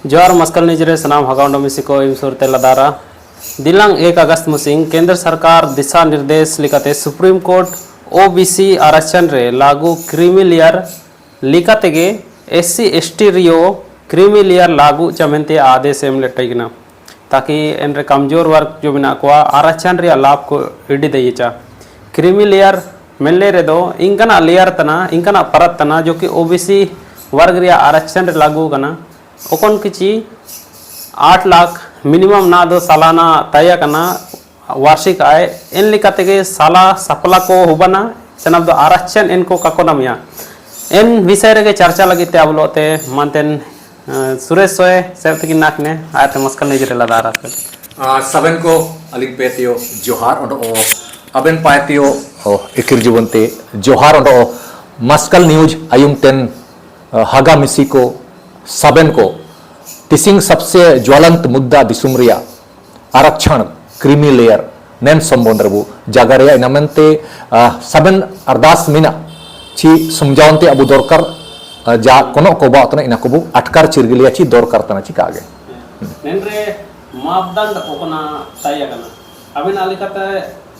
जोहार मस्कल निजरे सनाम हगाउंड मिसिको इम सुरते लदारा दिलांग 1 अगस्त मुसिंग केंद्र सरकार दिशा निर्देश लिखते सुप्रीम कोर्ट ओबीसी आरक्षण रे लागू क्रीमी लेयर लिखते एससी एसटी रियो क्रीमी लेयर लागू चमेंते आदेश एम लेटना ताकि एनरे कमजोर वर्ग जो बिना को आरक्षण रे लाभ को इडी दईचा क्रीमी लेयर मेले रे दो इंकना लेयर तना इंकना परत तना जो कि ओबीसी वर्ग रे आरक्षण रे लागू कना ओकन किची 8 लाख मिनिमम ना दो सालाना तय करना वार्षिक आय इन लिखते के साला सपला को हुबना चनब दो आरक्षण इनको ककोनमिया इन विषय रे चर्चा लगी ते अबलोते मानतेन सुरेश सोए सेवत की नाक ने आते मस्कल निजरे लदारा सबन को अलिंग पेतियो जोहार और अबेन पातियो इकिर जीवनते जोहार और मस्कल न्यूज आयुम तेन हागा मिसी को सबन को टिसिंग सबसे ज्वलंत मुद्दा दिसुमरिया आरक्षण क्रीमी लेयर नेन संबोधरबु जागरिया इनमंते सबन अरदास मिना ची समझावंते अबु दरकार जा कोनो को बातना इनाकबु अटकार चिरगिलिया ची दरकार तना ची कागे नेनरे मापदंड ओकना तय करना अबिन आलिकते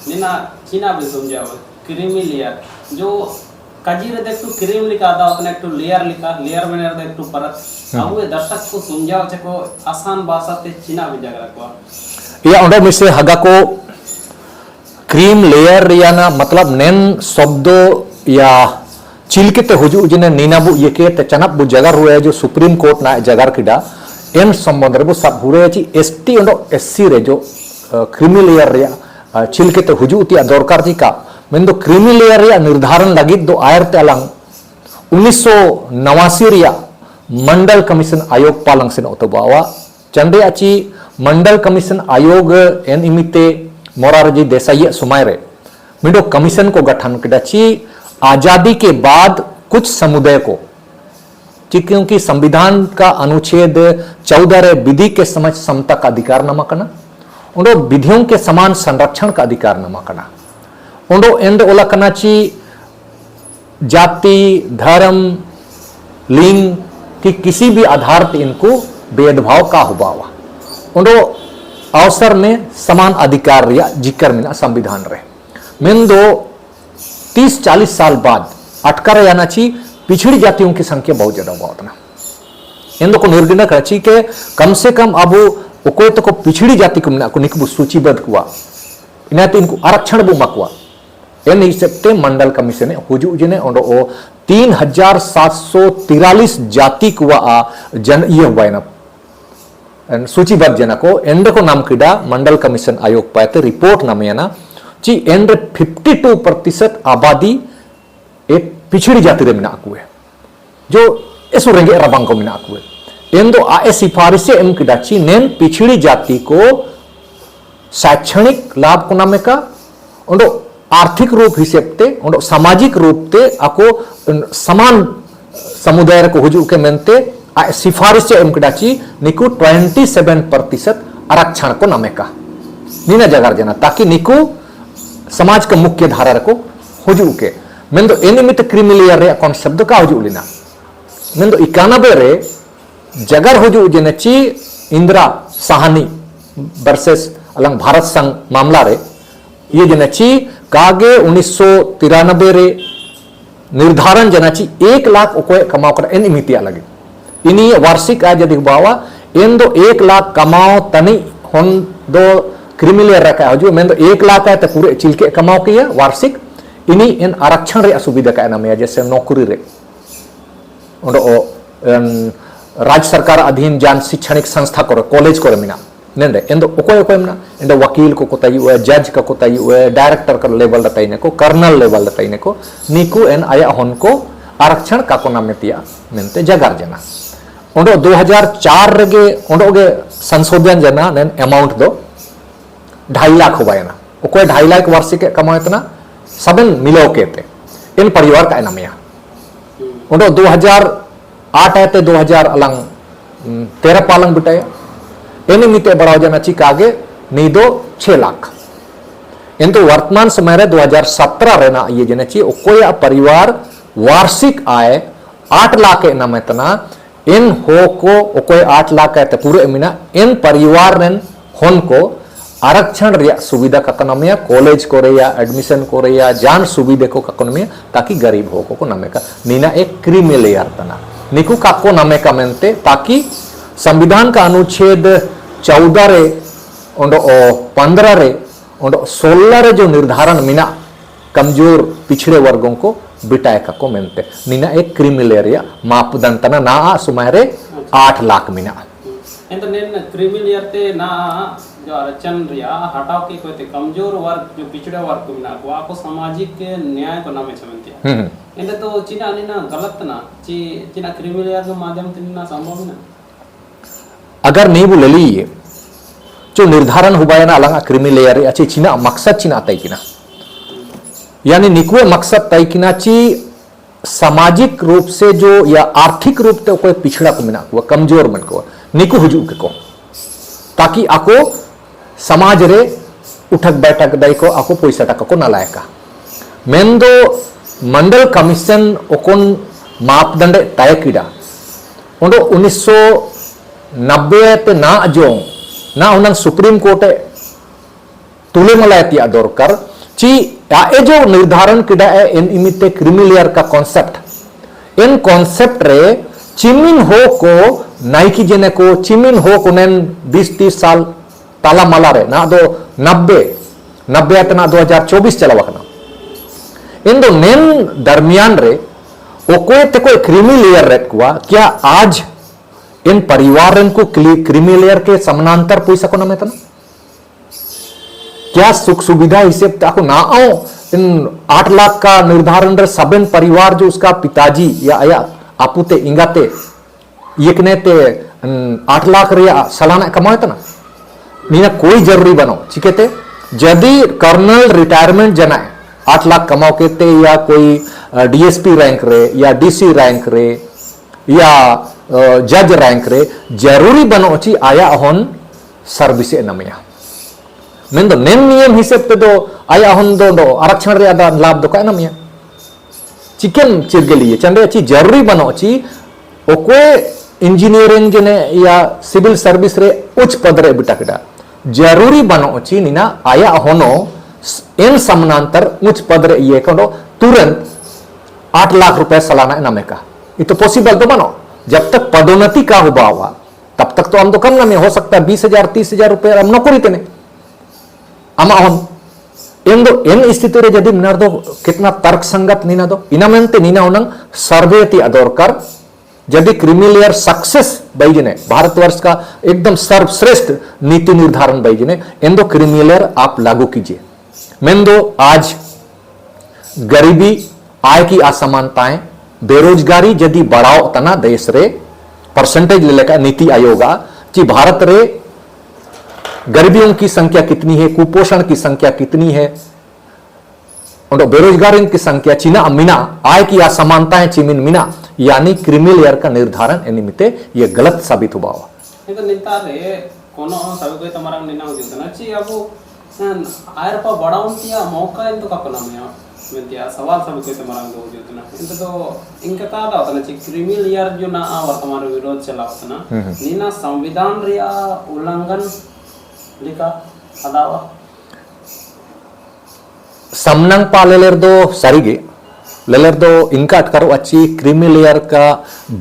निना चीना भी समझाव क्रीमी लेयर जो काजीरे देख तो क्रीम लिखा था अपने एक तो लेयर लिखा लेयर में देख तो परत अब ये दर्शक को समझाओ चको आसान भाषा ते चीना भी जगह को या अंडर में से हगा को क्रीम लेयर या ना मतलब नेन शब्दों या चिलके ते हुजू जिने नीनाबु ये के ते चनप बु जगह हुए जो सुप्रीम कोर्ट ना जगह किडा एन संबंध बु सब हुए ची एसटी और एससी रे जो क्रीमी लेयर या चिलके ते हुजू ती दरकार जी का मेंदो क्रीमी लेयर या निर्धारण लगी दो आयर ते अलंग 1989 रिया मंडल कमीशन आयोग पालंग से ओतबावा चंदे अची मंडल कमीशन आयोग एन इमिते मोरारजी देसाई सुमाय रे मिडो कमीशन को गठन किडाची आजादी के बाद कुछ समुदाय को क्योंकि संविधान का अनुच्छेद 14 रे विधि के समझ समता का अधिकार नमा करना उनको विधियों के समान संरक्षण का अधिकार नमा करना उनको एंड ओला कनाची जाति धर्म लिंग की किसी भी आधार पर इनको भेदभाव का हुआ उनको अवसर में समान अधिकार या जिक्र मिला संविधान रहे मेन दो 30-40 साल बाद अटकर याना ची पिछड़ी जातियों की संख्या बहुत ज्यादा हुआ उतना इन को निर्गणक रची के कम से कम अब ओको तो को पिछड़ी जाति को मिला को निकबु सूचीबद्ध हुआ इन्हें तो इनको आरक्षण बु मकवा इन हिसाब मंडल कमीशन ने हुजू जिने ओंडो 3743 जाति कुआ जन ये हुआ ना सूचीबद्ध जना को एंड को नाम किडा मंडल कमीशन आयोग पाते रिपोर्ट नाम ची एंड 52% आबादी एक पिछड़ी जाति रे मिना कुए जो ऐसो रेंगे रबांग को मिना कुए एंदो आए सिफारिश एम किडा ची नेन पिछड़ी जाति को शैक्षणिक लाभ को नामे का ओंडो आर्थिक रूप हिसाब ते ओंडो सामाजिक रूप ते आको समान समुदाय को हुजू के मेनते आए सिफारिश एम किडा ची निकु 27% आरक्षण को नामे का नीना जगार जना ताकि निकु समाज का मुख्य धारा को हुजू के मेंदो एनिमित क्रीमी लेयर रे कॉन्सेप्ट का हुजू लेना मेंदो 91 रे जगर हुजू जनेची इंदिरा साहनी वर्सेस अलंग भारत संघ मामला रे ये जनेची कागे 1993 रे निर्धारण जनाची 1 लाख ओकोय कमाओ कर एन इमितिया लगे इनी वार्षिक आय यदि बावा इन दो 1 लाख कमाओ तनी होन दो क्रीमी लेयर रखा है जो मैं तो 1 लाख है तो पूरे चिलके कमाओ किया वार्षिक इनी इन आरक्षण रे असुविधा का नाम है जैसे नौकरी रे राज्य सरकार अधीन जान शैक्षणिक संस्था को कॉलेज को मिना नेंदे एंदो ओकोय ओकोय मिना एंदो वकील को कोताई हुए जज का कोताई हुए डायरेक्टर का लेवल दताइने को कर्नल लेवल दताइने को निकु एन आया होन को आरक्षण का को नाम मेतिया मेनते जगार जना ओंडो 2004 रेगे ओंडो गे संशोधन जना नेन अमाउंट दो 2.5 लाख हो ना ओकोय 2.5 लाख वार्षिक कमाए इतना सबन मिलो केते इन परिवार का नाम या ओंडो 2008 आते 2000 अलंग 13 पालंग बिटाया इन मिते बढ़ाओ जना चिकागे नीदो 6 लाख इन तो वर्तमान समय रे 2017 रे ना ये जने ची ओकोया परिवार वार्षिक आय 8 लाख नाम इतना इन हो को ओकोय 8 लाख कहते पूरे मिना इन परिवार रेन होन को आरक्षण रिया सुविधा का नमिया कॉलेज को रिया एडमिशन को रिया जान सुविधा को का नमिया ताकि गरीब हो को नमे का नीना एक क्रीमी लेयर तना निकु का को नमे का मेंते ताकि संविधान का अनुच्छेद 14 रे और 15 रे और 16 रे जो निर्धारण मिना कमजोर पिछड़े वर्गों को बिटाए का को मेंते नीना एक क्रीमी लेयर या मापदंड तना ना सुमारे 8 लाख मिना तो नेन क्रीमी लेयर ते ना जो आरक्षण रिया हटाव के कोते कमजोर वर्ग जो पिछड़े वर्ग को ना को सामाजिक न्याय को नामे छमंतिया एंड तो चिना ना गलत ना चिना क्रीमी लेयर के माध्यम से ना संभव ना अगर नहीं बोले ली जो निर्धारण हुआ है ना अलग क्रीमी लेयर अच्छी चिना मकसद चिना तय किना यानी निकुए मकसद तय किना ची सामाजिक रूप से जो या आर्थिक रूप से कोई पिछड़ा को मिना को कमजोर मन को निकु हुजू के को ताकि आको समाज रे उठक बैठक दाई को आको पैसा टका को नलायका मेंदो मंडल कमीशन ओकोन मापदंड तय किडा ओंडो 1990 ते ना जो ना उनन सुप्रीम कोर्ट तुले मलायती दरकार ची ए जो निर्धारण किडा है इन इमिते क्रीमी लेयर का कॉन्सेप्ट इन कॉन्सेप्ट रे चिमिन हो को नाइकी जेने को चिमिन हो को नेन 20-30 साल ताला मला रे ना दो 90 तना 2024 चला वकना इन दो नेन दरमियान रे ओकोए ते कोई क्रीमी लेयर रे कुआ क्या आज इन परिवार को क्रीमी लेयर के समानांतर पैसा को नमे तना क्या सुख सुविधा हिसेब ताको ना आओ इन 8 लाख का निर्धारण रे सबन परिवार जो उसका पिताजी या आया आपुते इंगाते यकने ते 8 लाख रिया सालाना कमाए तना नीना कोई जरूरी बनो चिकेते यदि कर्नल रिटायरमेंट जनाए 8 लाख कमाओ केते या कोई डीएसपी रैंक रे या डीसी रैंक रे या जज रैंक रे जरूरी बनो ची आया होन सर्विस नमिया मेंदो नेन नियम हिसेब ते दो आया होन दो आरक्षण रे आदा लाभ दो का नमिया चिकन चिरगलिए चंदे ची जरूरी बनो ची ओको इंजीनियरिंग जने या सिविल सर्विस रे उच्च पद रे बिटाकड़ा जरूरी बनो ची नीना आया होनो इन समानांतर उच्च पद रे ये करो तुरंत 8 लाख रुपए सालाना नमे का ये तो पॉसिबल तो बनो जब तक पदोन्नति का हुआ तब तक तो हम तो कम ना में हो सकता है 20,000 30,000 रुपए हम नौकरी तेने अमा होन इन स्थिति रे यदि मिनार दो कितना तर्क संगत नीना दो इनामेंते नीना उनंग सर्वे ती अदोरकर यदि क्रीमी लेयर सक्सेस बैजने भारतवर्ष का एकदम सर्वश्रेष्ठ नीति निर्धारण बैजने इंदो क्रीमी लेयर आप लागू कीजिए मेंदो आज गरीबी आय की असमानताएं बेरोजगारी यदि बढ़ाओ तना देश रे परसेंटेज ले लेकर नीति आयोग जी भारत रे गरीबियों की संख्या कितनी है कुपोषण की संख्या कितनी है और बेरोजगारी की संख्या चीना अमीना आय की असमानताएं चिमिन मीना यानी क्रीमी लेयर का निर्धारण निमित्ते ये गलत साबित हुआ तो नेता रे कोनो सब कोई तमारा निना हो जतना ची अब आयर पर बढ़ाउन किया मौका इन तो का कोना में मेंतिया सवाल सब कोई तमारा हो जतना इन तो इनका ता होतना ची क्रीमी लेयर जो ना वर्तमान विरोध चला होतना नीना संविधान रिया उल्लंघन लिखा अदावा समनंग पालेलेर दो सरिगे लेलेर दो इनका अटकरो अच्छी क्रीमी लेयर का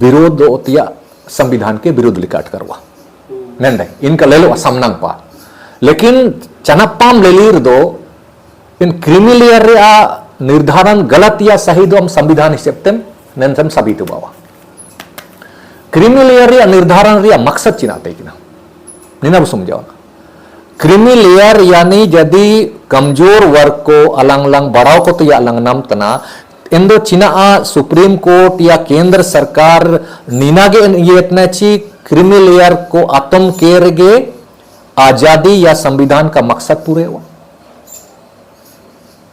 विरोध होतिया संविधान के विरुद्ध लिखा अटकरवा नंदे इनका ले लो समनंग पा लेकिन चनप्पाम लेलीर दो इन क्रीमी लेयर रे निर्धारण गलत या सही दो हम संविधान हिसेबतेम नंसम सभी तो बावा क्रीमी लेयर रे निर्धारण रे मकसद चिनाते किना निना समझाओ क्रीमी लेयर यानी यदि कमजोर वर्ग को अलंग अलंग बढ़ाओ को तो या अलंग नाम तना इंदो चिना सुप्रीम कोर्ट या केंद्र सरकार नीनागे ये इतना ची क्रीमी लेयर को आतम केरगे आजादी या संविधान का मकसद पूरे हुआ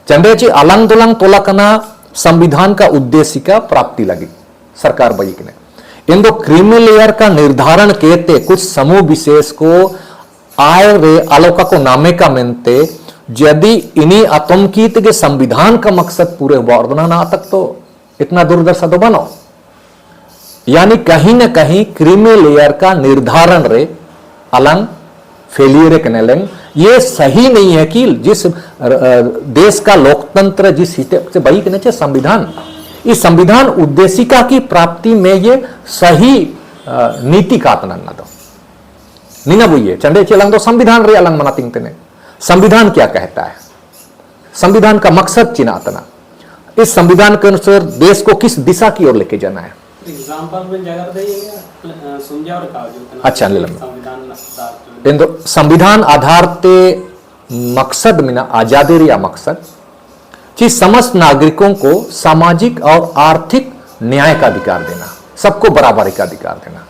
चंदे ची अलंग दुलंग तोला कना संविधान का उद्देश्य का प्राप्ति लगी सरकार बई ने इंदो क्रीमी लेयर का निर्धारण कहते कुछ समूह विशेष को आय रे आलोका को नामे का मेनते यदि इन्हीं आतंकीत के संविधान का मकसद पूरे हुआ और ना तक तो इतना दुर्दशा तो बनो यानी कहीं न कहीं क्रीमी लेयर का निर्धारण रे अलंग फेलियर कनेलेंग ये सही नहीं है कि जिस देश का लोकतंत्र जिस से बही के संविधान इस संविधान उद्देशिका की प्राप्ति में ये सही नीति का न दो नीना बुइये चंडे चलंग तो संविधान रे अलंग मना तिंग तेने संविधान क्या कहता है संविधान का मकसद चिनातना इस संविधान के अनुसार देश को किस दिशा की ओर लेके जाना है एग्जांपल में जगह देंगे समझा और का जो अच्छा संविधान इंदो संविधान आधार ते मकसद मिना आजादी रिया मकसद कि समस्त नागरिकों को सामाजिक और आर्थिक न्याय का अधिकार देना सबको बराबरी का अधिकार देना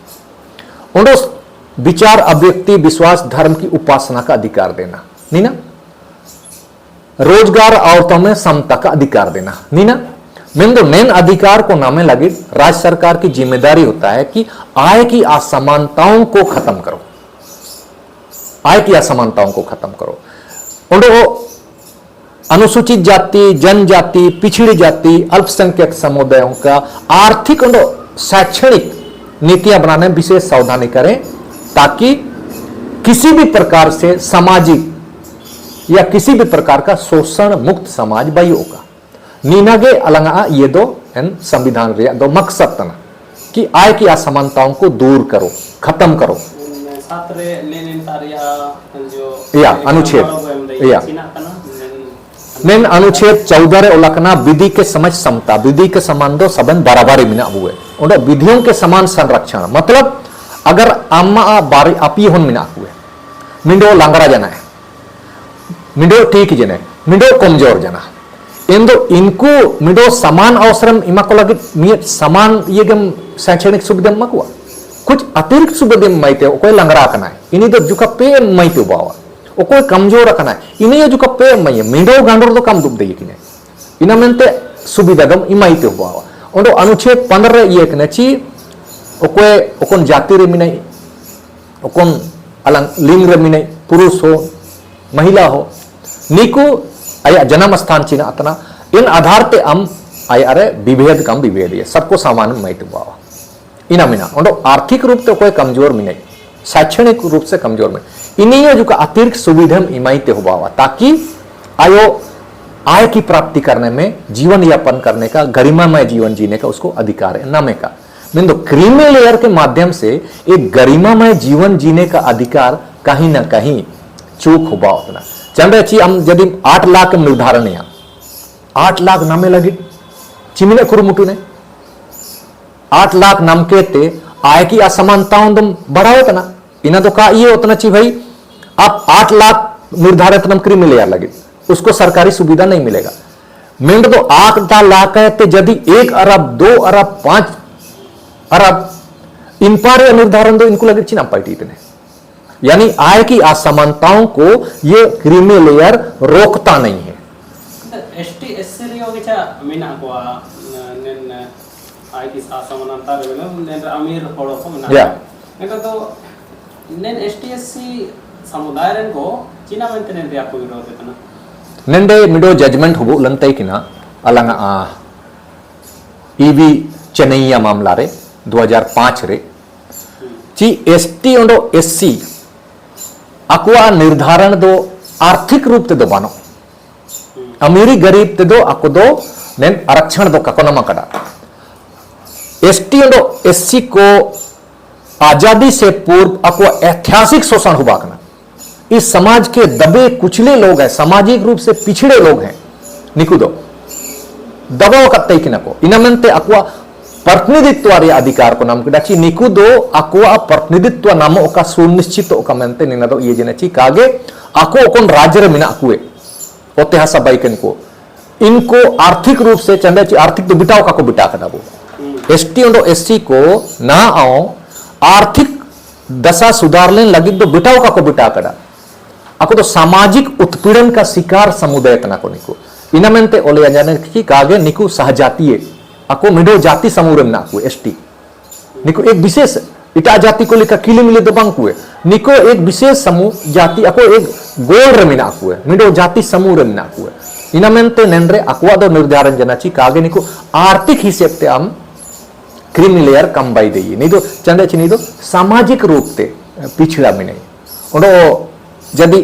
उनको विचार अभिव्यक्ति विश्वास धर्म की उपासना का अधिकार देना नीना रोजगार औरतों में समता का अधिकार देना नीना मिंदो नेन अधिकार को नामे लगे राज्य सरकार की जिम्मेदारी होता है कि आय की असमानताओं को खत्म करो आय की असमानताओं को खत्म करो उनको अनुसूचित जाति जनजाति पिछड़ी जाति अल्पसंख्यक समुदायों का आर्थिक और शैक्षणिक नीतियां बनाने में विशेष सावधानी करें ताकि किसी भी प्रकार से सामाजिक या किसी भी प्रकार का शोषण मुक्त समाज बई होगा नीनागे अलंगा ये दो संविधान रे दो मकसद तना कि आय की असमानताओं को दूर करो खत्म करो या अनुच्छेद या नेन अनुच्छेद 14 रे उल्लखना विधि के समझ समता विधि के समान दो सबन बराबरी मिना हुए उन विधियों के समान संरक्षण मतलब अगर अम्मा बारी अपी होन मिना हुए मिंडो लांगरा जना है मिंडो ठीक जने मिंडो कमजोर जना इंदो इनको मिंडो समान अवसरम इमा को लगे समान ये गम शैक्षणिक सुविधा मकुआ कुछ अतिरिक्त सुविधा माइते कोई लंगरा कना है इन्हीं तो जुका पे माइते बावा ओ कोई कमजोर कना है इन्हीं जुका पे माइए मिंडो गांडोर तो कम दुख दे किने इना मेंते सुविधा गम इमाइते बावा ओंडो अनुच्छेद 15 ये कने ची ओकोए ओकोन जाति रे मिनाई ओकोन अलंग लिंग रे मिनाई पुरुष हो महिला हो नीकु आया जन्म स्थान चिन्ह अतना इन आधार पे हम आया अरे विभेद कम विभेद ये सबको समान माइते बावा इना मिना ओंडो आर्थिक रूप से कोई कमजोर मिनाई शैक्षणिक रूप से कमजोर में इन्हीं जो का अतिरिक्त सुविधा इमाइते हो बावा ताकि आयो आय की प्राप्ति करने में जीवन यापन करने का गरिमामय जीवन जीने का उसको अधिकार है नामे का बिंदु क्रीमी लेयर के माध्यम से एक गरिमामय जीवन जीने का अधिकार कहीं ना कहीं चूक हुआ उतना चंद्र ची हम यदि 8 लाख निर्धारण है 8 लाख नामे लगी चिमिने कुरुमुटू ने 8 लाख नाम के ते आय की असमानताओं तुम बढ़ाओ तना इना तो का ये उतना ची भाई आप 8 लाख निर्धारित नम क्रीमी लेयर लगे उसको सरकारी सुविधा नहीं मिलेगा मिंड तो 8 लाख है ते यदि 1 अरब 2 अरब 5 अरब इन पर निर्धारण तो इनको लगे चिना पार्टी इतने यानी आय की असमानताओं को ये क्रीमी लेयर रोकता नहीं है एसटी एससी रे ओगेचा मिना को नेन आय की असमानता रे नेन अमीर होड़ो को मिना या नेका तो नेन एसटी एससी समुदाय रेन को चिना मेंते नेन रिया को विरोध देतना नेंडे मिडो जजमेंट हुबो लंतै किना अलंग ईवी चेन्नईया मामला रे 2005 रे ची एसटी और एससी अकुआ निर्धारण दो आर्थिक रूप ते दो बानो अमीरी गरीब ते दो अको दो नेन आरक्षण दो ककोनमा कड़ा एसटी और एससी को आजादी से पूर्व अकुआ ऐतिहासिक शोषण हुआ करना इस समाज के दबे कुचले लोग हैं सामाजिक रूप से पिछड़े लोग हैं निकुदो दबाव कत्ते कि नको इनमेंते अकुआ प्रतिनिधित्व अधिकार को नाम किडाची निकुदो अकुआ प्रतिनिधित्व नामो का सुनिश्चित ओका मेंते निनादो ये जनेची कागे अको ओकोन राज्य रे मिना अकुए ओते हसा बाइकन को इनको आर्थिक रूप से चंदाची आर्थिक तो बिटाओ का को बिटा कदाबो एसटी और एससी को ना आओ आर्थिक दशा सुधारने लगी तो बिटाओ का को बिटा कदा अको तो सामाजिक उत्पीड़न का शिकार समुदाय तना को निको इनमेंते ओले जाने की कागे निको सहजातीय अको मिडो जाति समूह में नाकु एसटी निको एक विशेष इटा जाति को लेकर किले मिले तो बंक हुए निको एक विशेष समूह जाति अको एक गोल रे मिना हुए मिडो जाति समूह रे मिना हुए इनमेंते नेनरे अकुआ दो निर्धारण जनाची कागे निको आर्थिक हिसेब ते हम creamy layer come by the नहीं तो चंदे ची नहीं तो सामाजिक रूप से पिछड़ा में नहीं उन्हों यदि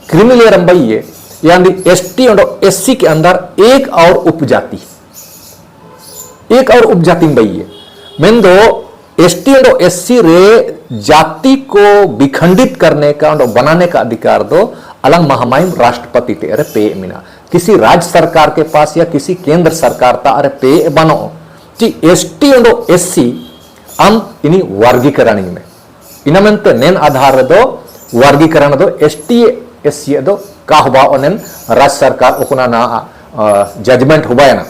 क्रीमी लेयर हम बाई है यानी एसटी और एससी के अंदर एक और उपजाति बाई है मेन दो एसटी और एससी रे जाति को विखंडित करने का और बनाने का अधिकार दो अलग महामाइम राष्ट्रपति ते अरे पे मिना किसी राज्य सरकार के पास या किसी केंद्र सरकार ता अरे पे बनो जी एसटी और एससी हम इन्हीं वर्गीकरण में इनमेंते नेन आधार दो वर्गीकरण दो एसटी एससी दो का हुआ उन्हें राज्य सरकार उकना ना जजमेंट हुआ है ना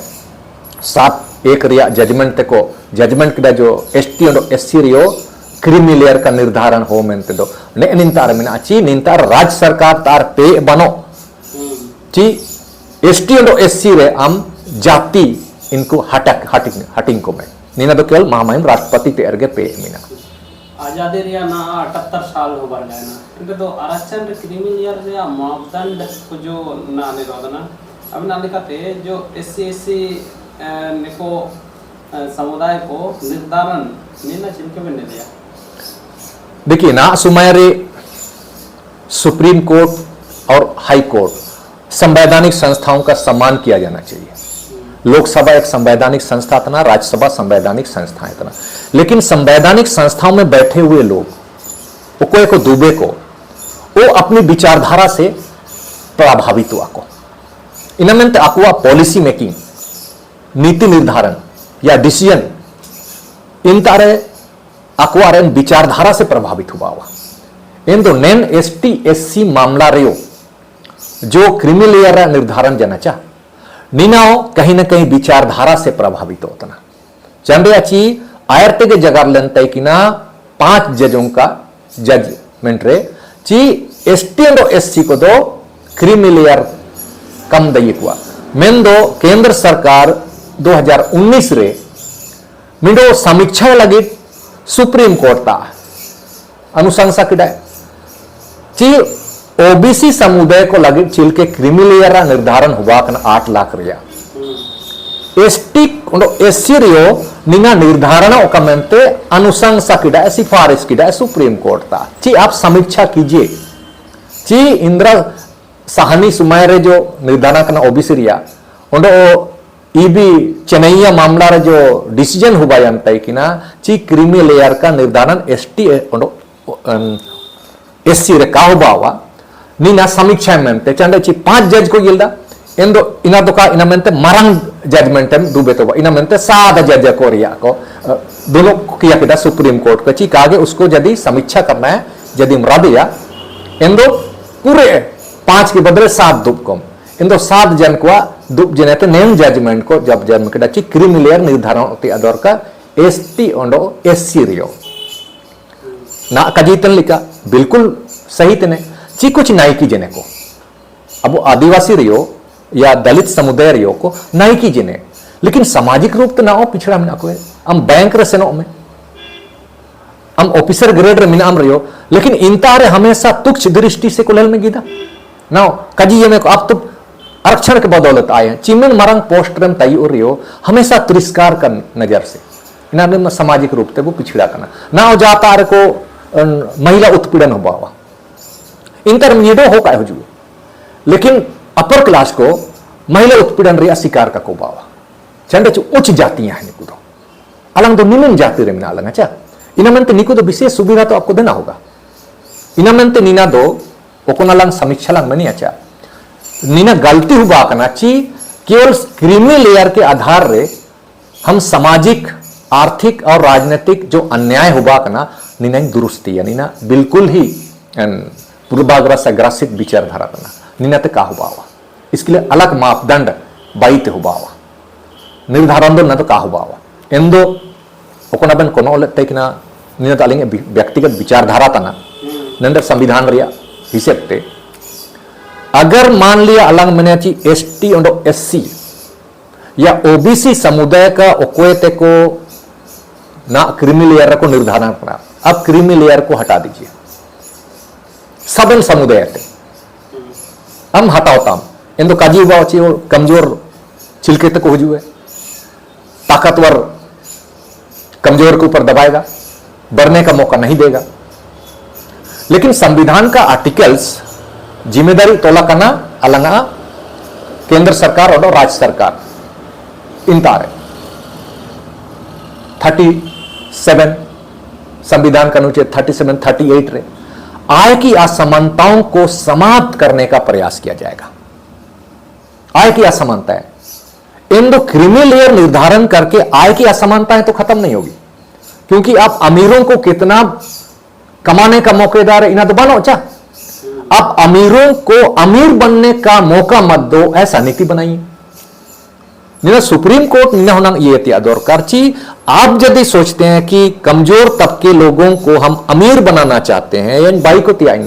7-1 रिया जजमेंट को जजमेंट किया जो एसटी और एससी रियो क्रीमी लेयर का निर्धारण हो मेंते दो ने निंतार मिना ची निंतार राज्य सरकार तार पे बनो ची एसटी और एससी रे हम जाति इनको हटिंग को में नीना तो केवल महामहिम राष्ट्रपति ते अर्गे पे मिना आजादी रिया ना 78 साल हो बर गए ना इनके तो आरक्षण क्रीमी लेयर रिया मापदंड को जो ना निरोधना अब ना लिखाते जो एससी निको समुदाय को निर्धारण नीना चिनके में नहीं दिया देखिए ना सुमारे सुप्रीम कोर्ट और हाई कोर्ट संवैधानिक संस्थाओं का सम्मान किया जाना चाहिए लोकसभा एक संवैधानिक संस्था था, राज्यसभा संवैधानिक संस्था है, लेकिन संवैधानिक संस्थाओं में बैठे हुए लोग ओकोए को दुबे को वो अपनी विचारधारा से प्रभावित हुआ को इनमें अकुआ पॉलिसी मेकिंग नीति निर्धारण या डिसीजन इन तारे अकुआ विचारधारा से प्रभावित हुआ इन तो नेन एसटी एससी मामला रेयो जो क्रीमी लेयर निर्धारण जना चाह नीनाओ कहीं ना कहीं विचारधारा से प्रभावित होता ना चंडे अच्छी आयरते के जगह लेनते कि ना 5 जजों का जजमेंट रे ची एसटी और एससी को दो क्रीमी लेयर कम दई हुआ मेन दो केंद्र सरकार 2019 रे मिडो समीक्षा लगी सुप्रीम कोर्ट ता अनुशंसा किया ची ओबीसी समुदाय को लगे चिल के क्रीमी लेयर निर्धारण हुआ कन 8 लाख रिया एसटी एससी रियो निना निर्धारण ओकमेंते अनुशंसा किया सिफारिश किया सुप्रीम कोर्ट ता ची आप समीक्षा कीजिए ची इंदिरा साहनी सुमायरे जो निर्धारण करना ओबीसी रिया उंडो ईबी चेन्नैया मामला रे जो डिसीजन हुआ जानता कि ना ची क्रीमी लेयर का निर्धारण एसटी एससी रे का हुआ नीना समीक्षा में चंडे ची 5 जज को गिल्दा इंदो इना दोका इना मेंते मारंग जजमेंट में डूबे तो इना मेंते 7 जज को रिया को दोनों किया किदा सुप्रीम कोर्ट को ची कागे उसको यदि समीक्षा करना है यदि मरादिया इंदो पूरे 5 के बदले 7 दुप को इंदो 7 जन को दुप जनेते नेम जजमेंट को जब जन्म किदा ची क्रीमी लेयर निर्धारण होती अदर का एसटी ओंडो एससी रियो ना कजीतन लिखा बिल्कुल सही तने ची कुछ नाइकी जने को अब वो आदिवासी रियो या दलित समुदाय रियो को नाइकी जने लेकिन सामाजिक रूप तो ना हो पिछड़ा में ना को हम बैंक रे सेनो में हम ऑफिसर ग्रेड रे मिनाम रियो लेकिन इंतारे हमेशा तुच्छ दृष्टि से कोलेल में गिदा ना कजी ये में को अब तो आरक्षण के बदौलत आए हैं चिमन मरंग पोस्ट रम तय रियो हमेशा तिरस्कार का नजर से इन्हें सामाजिक रूप से वो पिछड़ा करना ना हो जाता रे को महिला उत्पीड़न हुआ इंटरमीडिएट हो का जुए लेकिन अपर क्लास को महिला उत्पीड़न रे शिकार का को बावा चंडे उच्च जातियां हैं निकुदो अलग तो निम्न जाति रे मिना अलग अच्छा इनमेंते निकुदो विशेष सुविधा तो आपको देना होगा इनमेंते नीना दो ओकोन अलग समीक्षा लंग में नहीं अच्छा नीना गलती हुआ करना ची केवल क्रीमी लेयर के आधार रे हम सामाजिक आर्थिक और राजनीतिक जो अन्याय हुआ करना नीना दुरुस्ती है नीना बिल्कुल ही पूर्वाग्रह से ग्रसित विचारधारा करना नीना ते का हुआ इसके लिए अलग मापदंड बाईते हुआ निर्धारण दो न तो का हुआ एंदो ओकोनाबन कोनो लेते कि ना नीना तो अलिंग व्यक्तिगत विचारधारा तना नंदर संविधान रिया हिसेब ते अगर मान लिया अलग मैंने ची एसटी और एससी या ओबीसी समुदाय का ओकोएते को ना क्रीमी लेयर को निर्धारण करा अब क्रीमी लेयर को हटा दीजिए सबन समुदाय हम हटाओ इन तो काजी बाची कमजोर चिलके तक हो जुए ताकतवर कमजोर के ऊपर दबाएगा, बढ़ने का मौका नहीं देगा। लेकिन संविधान का आर्टिकल्स जिम्मेदारी तोला करना अलंगा केंद्र सरकार और राज्य सरकार इन तारे 37 संविधान का अनुच्छेद 37, 38 रे आय की असमानताओं को समाप्त करने का प्रयास किया जाएगा। आय की असमानताएं इन दो क्रीमी लेयर निर्धारण करके आय की असमानताएं तो खत्म नहीं होगी, क्योंकि आप अमीरों को कितना कमाने का मौकेदार है, इन्हें तो बनो चा। आप अमीरों को अमीर बनने का मौका मत दो, ऐसा नीति बनाइए। सुप्रीम कोर्ट ये दरकार ची, आप यदि सोचते हैं कि कमजोर तबके लोगों को हम अमीर बनाना चाहते हैं, यानी बाई को त्याग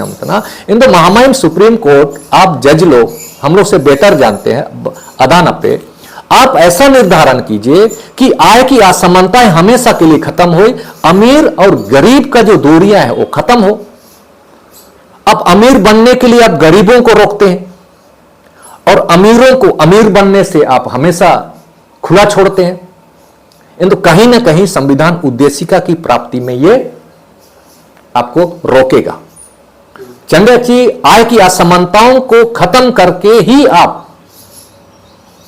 इन दो महामहिम सुप्रीम कोर्ट, आप जज लोग हम लोग से बेटर जानते हैं अदान पे, आप ऐसा निर्धारण कीजिए कि आय की असमानताएं हमेशा के लिए खत्म हो, अमीर और गरीब का जो दूरियां है वो खत्म हो। अब अमीर बनने के लिए आप गरीबों को रोकते हैं और अमीरों को अमीर बनने से आप हमेशा खुला छोड़ते हैं। इन तो कहीं ना कहीं संविधान उद्देशिका की प्राप्ति में ये आपको रोकेगा। चंद्रची आय की असमानताओं को खत्म करके ही आप,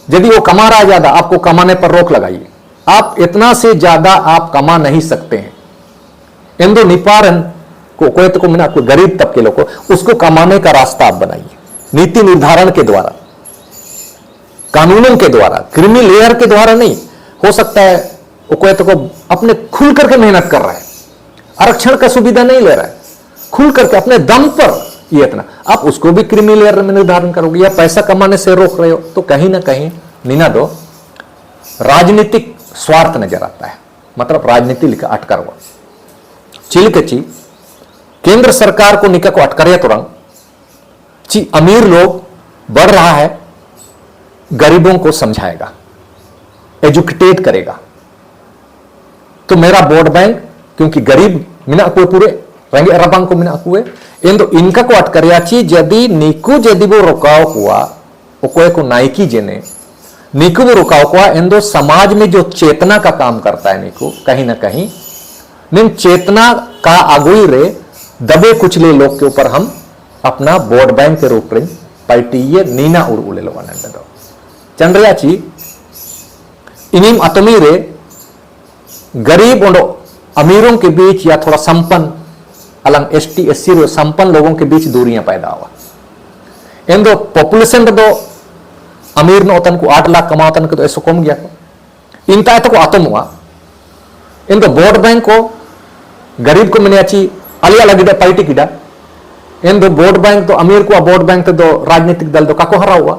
यदि वो कमा रहा है ज्यादा, आपको कमाने पर रोक लगाइए। आप इतना से ज्यादा आप कमा नहीं सकते हैं। इन दो निपारण को कोई तो मिना कोई गरीब तबके लोग को उसको कमाने का रास्ता आप बनाइए, नीति निर्धारण के द्वारा, कानूनों के द्वारा, क्रीमी लेयर के द्वारा नहीं। हो सकता है वो कोई तो को अपने खुल करके मेहनत कर रहा है, आरक्षण का सुविधा नहीं ले रहा है, खुल करके अपने दम पर ये इतना, आप उसको भी क्रीमी लेयर में निर्धारण करोगे या पैसा कमाने से रोक रहे हो, तो कहीं ना कहीं नीना दो राजनीतिक स्वार्थ नजर आता है। मतलब राजनीति लिखा अटकर हुआ चिलकची केंद्र सरकार को निका को अटकर तुरंग ची अमीर लोग बढ़ रहा है, गरीबों को समझाएगा, एजुकेटेट करेगा। तो मेरा वोट बैंक, क्योंकि गरीब मिना कोई पूरे रंगे रबांग को मिना कुए इन तो इनका को अटकरियाची यदि नीकू यदि वो रुकाव हुआ वो कोई को नाइकी जेने नीकू वो रुकाव हुआ इन दो समाज में जो चेतना का काम करता है नीकू कहीं ना कहीं निम चेतना का अगुई रे दबे कुचले लोग के ऊपर हम अपना वोट बैंक के रूप में पार्टी नीना उड़ उड़े लो चंद्रयाची इनिम अतमी रे गरीब और अमीरों के बीच या थोड़ा संपन्न अलग एसटी एससी संपन्न लोगों के बीच दूरियां पैदा हुआ। इन दो पॉपुलेशन दो अमीर न होतन को 8 लाख कमातन को तो ऐसा कम गया को इन तो आतम हुआ। इन दो वोट बैंक को गरीब को मैंने अच्छी अलिया लगी पार्टी की इन दो वोट बैंक तो अमीर को वोट बैंक तो राजनीतिक दल तो काको हरा हुआ।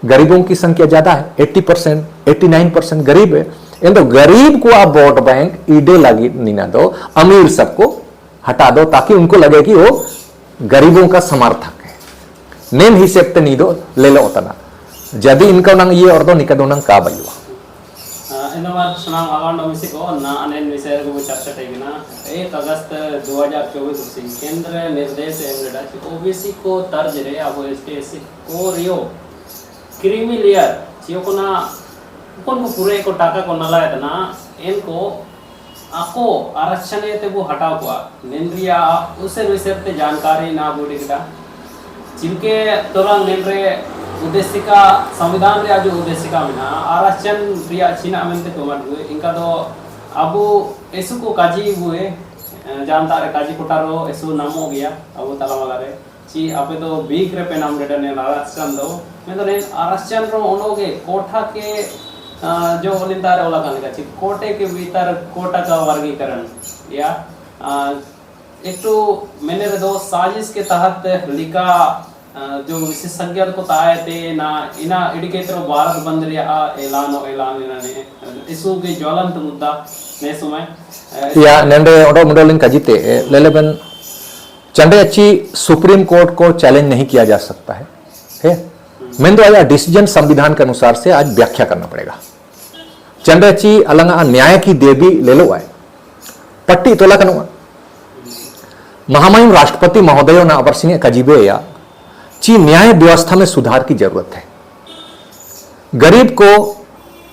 गरीबों की संख्या ज्यादा है, 80%, 89% गरीब है। इन दो गरीब को आप वोट बैंक ईडे लगी नीना दो, अमीर सबको हटा दो ताकि उनको लगे कि वो गरीबों का समर्थक है। नेम ही सेप्ते नी दो ले लो उतना यदि इनका नंग ये और दो निकदो नंग का बयुआ इनोवार सुनाम अकाउंट ऑफिस को ना अनेन विषय को चर्चा टेगिना 1 अगस्त 2024 से केंद्र निर्देश एमरेडा ओबीसी को तर्ज रे अब एसटी को रियो क्रीमी लेयर चियो को ना कौन को पूरे को टाका को नला है ना इनको आको आरक्षण ये वो हटा हुआ निंद्रिया उसे विषय जानकारी ना बोली किटा जिनके तुरंत निंद्रे उद्देश्य का संविधान रे जो उद्देश्य का मिना आरक्षण रिया चीना अमेंते को मत हुए इनका तो अब ऐसु को काजी हुए जानता रे काजी कोटारो ऐसु नाम हो गया अब तला वाला रे ची आपे तो बीक रे पे नाम रेटा ने आरक्षण दो मैं तो ने आरक्षण रो ओनोगे कोठा के जो लिंदारे वाला खाने का चीज कोटे के भीतर कोटा का वर्गीकरण या एक तो मैंने दो साजिश के तहत लिखा जो विशेषज्ञ को ताए थे ना इना इंडिकेटर भारत बंद रिया ऐलान इन्होंने इसु के ज्वलंत मुद्दा ने समय या नंदे ओडो मुडोलिंग कजिते लेलेबन चंडे अच्छी सुप्रीम कोर्ट को चैलेंज नहीं किया जा सकता है मैं तो आया डिसीजन संविधान के अनुसार से आज व्याख्या करना पड़ेगा। चंद्रची अलंग न्याय की देवी ले लो आए पट्टी तोला कनुआ महामहिम राष्ट्रपति महोदय ना अवर सिंह कजीबे या ची न्याय व्यवस्था में सुधार की जरूरत है। गरीब को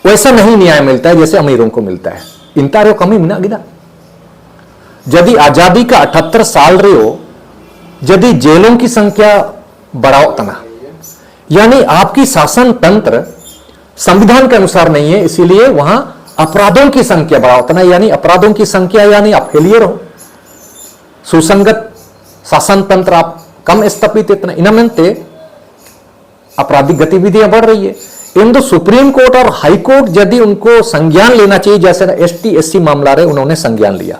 वैसा नहीं न्याय मिलता है जैसे अमीरों को मिलता है। इंतारो कमी मिना गिदा यदि आजादी का 78 साल रे हो यदि जेलों की संख्या बढ़ाओ तना यानी आपकी शासन तंत्र संविधान के अनुसार नहीं है, इसीलिए वहां अपराधों की संख्या बढ़ाओ तना यानी अपराधों की संख्या यानी आप फेलियर हो, सुसंगत शासन तंत्र आप कम स्थापित इतना इनमेंते आपराधिक गतिविधियां बढ़ रही है। इन दो सुप्रीम कोर्ट और हाई कोर्ट यदि उनको संज्ञान लेना चाहिए, जैसे एसटी एससी मामला रहे उन्होंने संज्ञान लिया,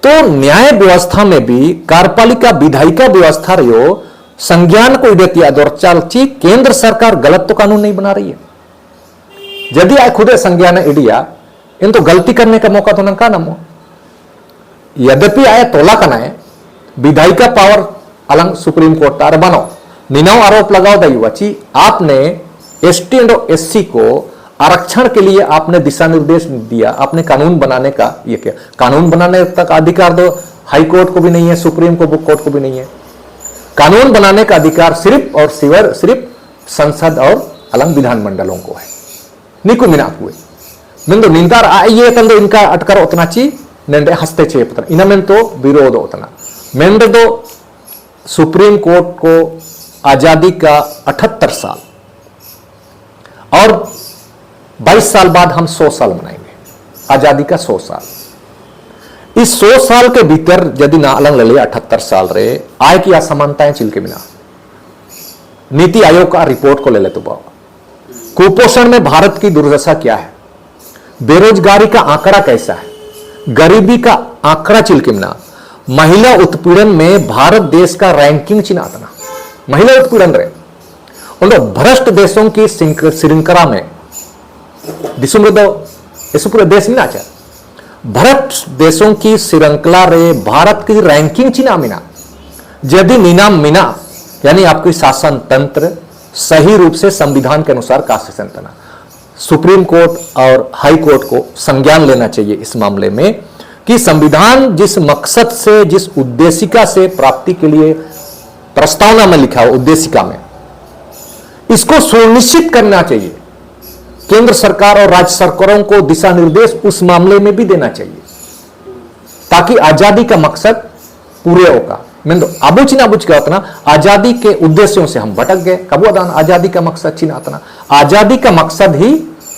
तो न्याय व्यवस्था में भी कार्यपालिका विधायिका व्यवस्था रही हो संज्ञान को देती है चालची केंद्र सरकार गलत तो कानून नहीं बना रही है। यदि आए खुदे संज्ञान इडिया इन तो गलती करने का मौका तो नका नमो, यद्यपि आए तोला कना है विधायिका पावर अलंग सुप्रीम कोर्ट तार बनो निनाव आरोप लगाओ दयुवाची आपने एसटी एंड एससी को आरक्षण के लिए आपने दिशा निर्देश दिया, आपने कानून बनाने का ये क्या, कानून बनाने तक अधिकार दो हाई कोर्ट को भी नहीं है, सुप्रीम कोर्ट को भी नहीं है। कानून बनाने का अधिकार सिर्फ और सिर्फ संसद और अलग विधानमंडलों को है। निकु मिना हुए मिंदो निंदार आइए तंदो इनका अटकर उतना ची नेंडे हस्तक्षेप इनमें तो विरोध उतना मेंदो दो सुप्रीम कोर्ट को आजादी का 78 साल और 22 साल बाद हम 100 साल मनाएंगे, आजादी का 100 साल। इस 100 साल के भीतर यदि ना अलग ले 78 साल रहे आय की असमानताएं चिलके बिना नीति आयोग का रिपोर्ट को ले ले तो बाबा कुपोषण में भारत की दुर्दशा क्या है, बेरोजगारी का आंकड़ा कैसा है, गरीबी का आंकड़ा चिलके बिना, महिला उत्पीड़न में भारत देश का रैंकिंग चिनातना, महिला उत्पीड़न रहे उन भ्रष्ट देशों की श्रृंखला में पूरे देश में नाचा भ्रष्ट देशों की श्रृंखला रे भारत की रैंकिंग चिना मिना यदि नीना मिना यानी आपकी शासन तंत्र सही रूप से संविधान के अनुसार का शासन तना। सुप्रीम कोर्ट और हाई कोर्ट को संज्ञान लेना चाहिए इस मामले में कि संविधान जिस मकसद से जिस उद्देशिका से प्राप्ति के लिए प्रस्तावना में लिखा हो उद्देशिका में इसको सुनिश्चित करना चाहिए। केंद्र सरकार और राज्य सरकारों को दिशा निर्देश उस मामले में भी देना चाहिए ताकि आजादी का मकसद पूरे होगा। मैं तो अबुच ना बुझ गया उतना आजादी के उद्देश्यों से हम भटक गए। कबूदान आजादी का मकसद चिन्ह उतना आजादी का मकसद ही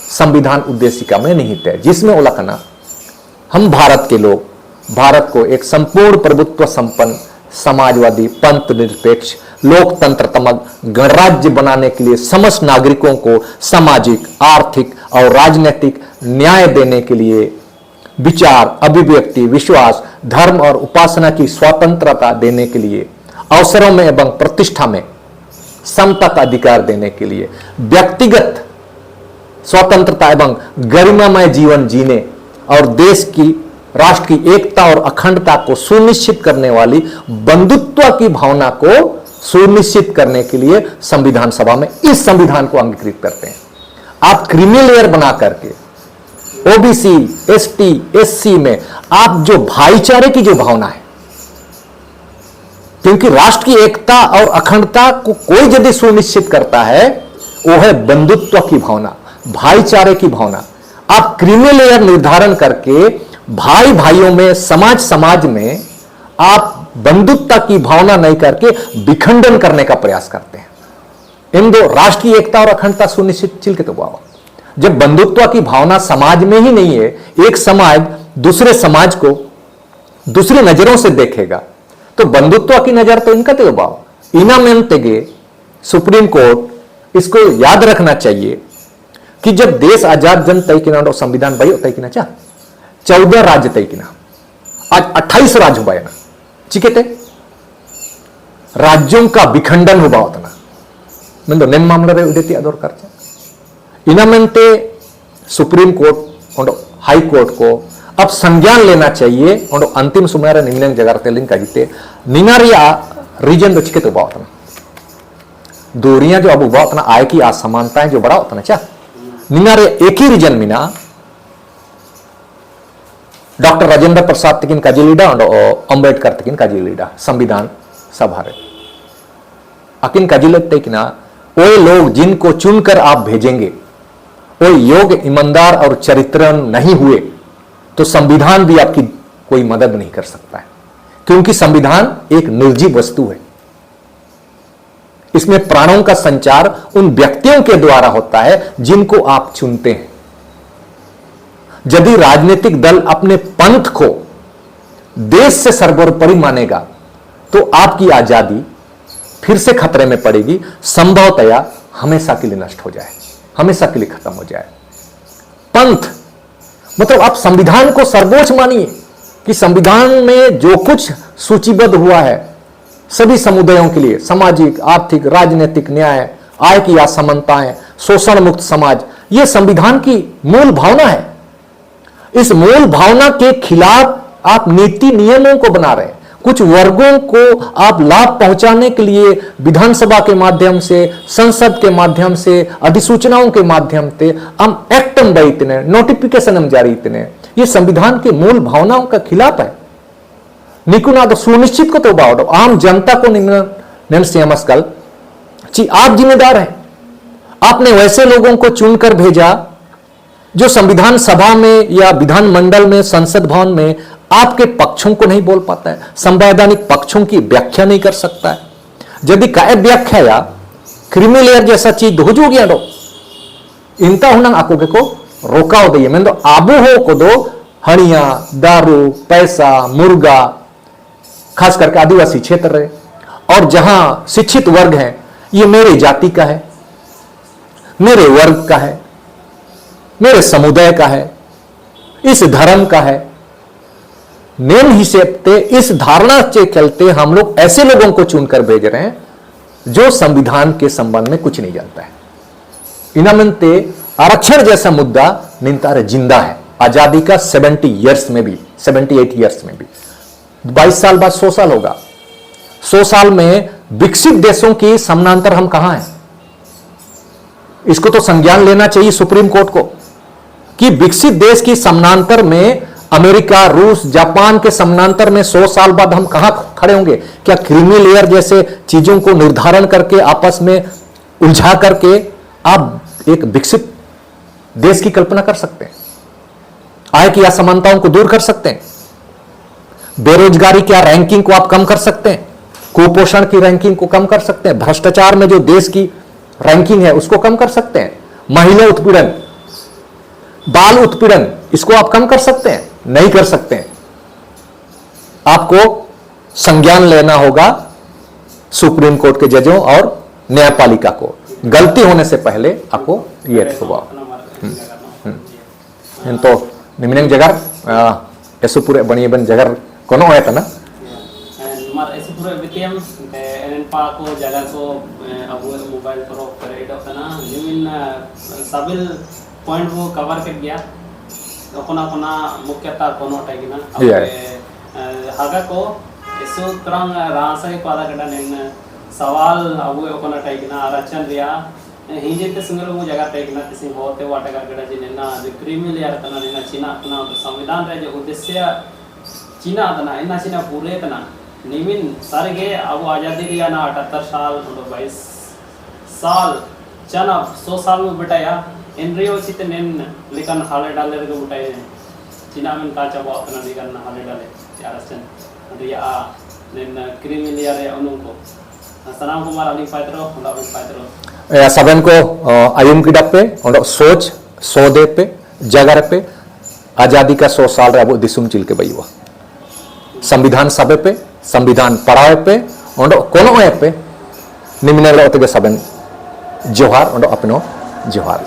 संविधान उद्देशिका में निहित है, जिसमें उल्लेखना हम भारत के लोग भारत को एक संपूर्ण प्रभुत्व संपन्न समाजवादी पंथ निरपेक्ष लोकतंत्रत्मक गणराज्य बनाने के लिए समस्त नागरिकों को सामाजिक आर्थिक और राजनीतिक न्याय देने के लिए विचार अभिव्यक्ति विश्वास धर्म और उपासना की स्वतंत्रता देने के लिए अवसरों में एवं प्रतिष्ठा में समता का अधिकार देने के लिए व्यक्तिगत स्वतंत्रता एवं गरिमामय जीवन जीने और देश की राष्ट्र की एकता और अखंडता को सुनिश्चित करने वाली बंधुत्व की भावना को सुनिश्चित करने के लिए संविधान सभा में इस संविधान को अंगीकृत करते हैं। आप क्रीमी लेयर बना करके ओबीसी एसटी एससी में आप जो भाईचारे की जो भावना है, क्योंकि राष्ट्र की एकता और अखंडता को कोई यदि सुनिश्चित करता है वो है बंधुत्व की भावना भाईचारे की भावना। आप क्रीमी लेयर निर्धारण करके भाई भाइयों में समाज समाज में आप बंधुत्व की भावना नहीं करके विखंडन करने का प्रयास करते हैं। इन दो राष्ट्र की एकता और अखंडता सुनिश्चित चिलके तो बाबा जब बंधुत्व की भावना समाज में ही नहीं है, एक समाज दूसरे समाज को दूसरी नजरों से देखेगा तो बंधुत्व की नजर तो इनका तो बाबा इना में तेगे सुप्रीम कोर्ट इसको याद रखना चाहिए कि जब देश आजाद जन तय किना संविधान भाई तय किना चाह 14 राज्य तय किना आज 28 राज्य हुआ ना चिकेते राज्यों का विखंडन हुआ उतना मैं नेम मामला रे उदेती आदर करचा इनामेंते सुप्रीम कोर्ट और हाई कोर्ट को अब संज्ञान लेना चाहिए और अंतिम समय रे निम्न जगह तेलिंग का जीते निनारिया रीजन दो चिकेते हुआ उतना दूरियां जो अब हुआ उतना आय की असमानताएं जो बड़ा उतना चा निनारे एक ही रीजन में ना डॉक्टर राजेंद्र प्रसाद तकिन काजिलीडा और अंबेडकर तकिन काजिलीडा संविधान सभा रे अकिन काजिलत तकिना वो लोग जिनको चुनकर आप भेजेंगे वो योग्य ईमानदार और चरित्रवान नहीं हुए तो संविधान भी आपकी कोई मदद नहीं कर सकता है, क्योंकि संविधान एक निर्जीव वस्तु है। इसमें प्राणों का संचार उन व्यक्तियों के द्वारा होता है जिनको आप चुनते हैं। यदि राजनीतिक दल अपने पंथ को देश से सर्वोपरि मानेगा तो आपकी आजादी फिर से खतरे में पड़ेगी, संभवतया हमेशा के लिए नष्ट हो जाए, हमेशा के लिए खत्म हो जाए। पंथ मतलब आप संविधान को सर्वोच्च मानिए कि संविधान में जो कुछ सूचीबद्ध हुआ है सभी समुदायों के लिए, सामाजिक, आर्थिक, राजनीतिक न्याय, आय की असमानताएं, शोषण मुक्त समाज, यह संविधान की मूल भावना है। इस मूल भावना के खिलाफ आप नीति नियमों को बना रहे हैं। कुछ वर्गों को आप लाभ पहुंचाने के लिए विधानसभा के माध्यम से, संसद के माध्यम से, अधिसूचनाओं के माध्यम से हम एक्टम दैतने, नोटिफिकेशन हम जारी इतने, ये संविधान की मूल भावनाओं का खिलाफ है। निकुना तो सुनिश्चित को तो बावड़ो आम जनता को निम्न ची आप जिम्मेदार हैं। आपने वैसे लोगों को चुनकर भेजा जो संविधान सभा में या विधानमंडल में, संसद भवन में आपके पक्षों को नहीं बोल पाता है, संवैधानिक पक्षों की व्याख्या नहीं कर सकता है। यदि काय व्याख्या या क्रीमी लेयर जैसा चीज हो जो गया इंता होना आपको को रोका हो मैं तो आबू हो को दो हणिया, दारू, पैसा, मुर्गा, खास करके आदिवासी क्षेत्र है और जहां शिक्षित वर्ग है, ये मेरे जाति का है, मेरे वर्ग का है, मेरे समुदाय का है, इस धर्म का है। नेम हिसेबते इस धारणा से चलते हम लोग ऐसे लोगों को चुनकर भेज रहे हैं जो संविधान के संबंध में कुछ नहीं जानता है। इनामंते आरक्षण जैसा मुद्दा निंतार जिंदा है। आजादी का 70 ईयर्स में भी, 78 ईयर्स में भी 22 साल बाद 100 साल होगा। 100 साल में विकसित देशों की समानांतर हम कहां हैं? इसको तो संज्ञान लेना चाहिए सुप्रीम कोर्ट को कि विकसित देश की समानांतर में अमेरिका, रूस, जापान के समानांतर में 100 साल बाद हम कहां खड़े होंगे? क्या क्रीमी लेयर जैसे चीजों को निर्धारण करके आपस में उलझा करके आप एक विकसित देश की कल्पना कर सकते हैं? आय की असमानताओं को दूर कर सकते हैं? बेरोजगारी की रैंकिंग को आप कम कर सकते हैं? कुपोषण की रैंकिंग को कम कर सकते हैं? भ्रष्टाचार में जो देश की रैंकिंग है उसको कम कर सकते हैं? महिला उत्पीड़न, बाल उत्पीड़न, इसको आप कम कर सकते हैं? नहीं कर सकते हैं। आपको संज्ञान लेना होगा सुप्रीम कोर्ट के जजों और न्यायपालिका को। गलती होने से पहले आपको ये होगा। तो निम्न जगह ऐसे पूरे बनिए बन जगह कोनो है था ना मार ऐसे पूरे बितियम एन पा को जगह को अब मोबाइल पर करेडो तना निम्न सबिल पॉइंट वो कवर कर गया कोना कोना मुख्यता कोनो टाइगिना हागा को ऐसो तरंग रासा के पादा कटा निम्न सवाल अब कोना टाइगिना आरक्षण रिया हिंजे सिंगल वो जगह टाइगिना किसी होते वाटा का जिनेना जो क्रीमी लेयर तना निना चीना अपना संविधान रे जो उद्देश्य चीना तना इना चीना पूरे तना निमिन सरगे अब आजादी रिया ना 78 साल 22 साल चना 100 साल में बिटाया इनरियो चित नेन लिखन हाले डाले रे बिटाए चीना में का चाबो अपना लिखन हाले डाले आरक्षण रिया नेन क्रीमी लेयर रे उनको सलाम कुमार अली फाइतरो होला फाइतरो सबन को आयुम की डप्पे और सोच सौदे पे जगर पे आजादी का 100 साल रे अब दिसुम चिल के बईवा संविधान सभे पे संविधान पढ़ाए पे और कोनो है पे निम्न रे सबन जोहार और अपनो जोहार।